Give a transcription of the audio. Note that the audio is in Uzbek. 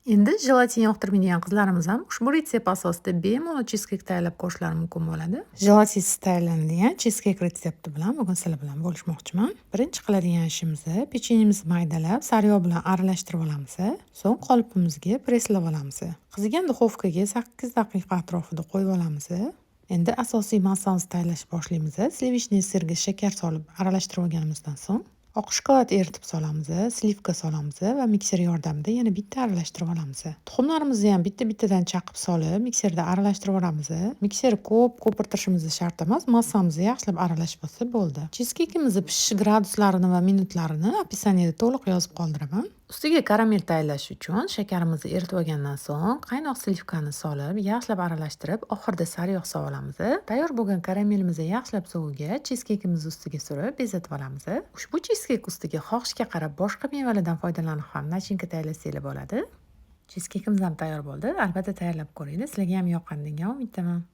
Endi jelatin yoqtirmaydigan qizlarimiz ham ushbu retsept asosida bemalol cheescake tayyorlab ko'rishlari mumkin bo'ladi. Jelatinsiz tayyorlanadigan cheescake retsepti bilan bugun sizlar bilan bo'lishmoqchiman. Birinchi qiladigan ishimiz pechenyemizni maydalab, sariyog' bilan aralashtirib olamiz. So'ng qolipimizga presslab olamiz. Qizigan duxovkaga 8 daqiqa atrofida qo'yib olamiz. Endi asosiy massamizni tayyorlashni boshlaymiz. Slivichniy sirga shakar solib aralashtirib olganimizdan so'ng oq shokolad eritib solamiz, slivka solamiz va mikser yordamida yana bitta aralashtirib olamiz. Tuxumlarimizni ham bitta-bittadan chaqib solib, mikserda aralashtirib olamiz. Mikserni ko'p ko'pirtirishimiz shart emas, massamizni yaxshilab aralashib olsa bo'ldi. Cheescake'imizni pishish graduslarini va minutlarini opisaniyada to'liq yozib qoldiraman. Ustiga karamel tayyorlash uchun shakarimizni eritib olgandan so'ng qaynoq slivkani solib, yaxshilab aralashtirib, oxirida sariyog' solib olamiz. Tayyor bo'lgan karamelimizni yaxshilab sovigach, cheescake'imizni ustiga surib bezatib olamiz. Ushbu cheescake ustiga xohishga qarab boshqa mevalardan foydalanib ham nachinka tayyorlasanglar bo'ladi. Cheescake'imiz ham tayyor bo'ldi. Albatta tayyorlab ko'ringlar. Sizlarga ham yoqqan degan umiddaman.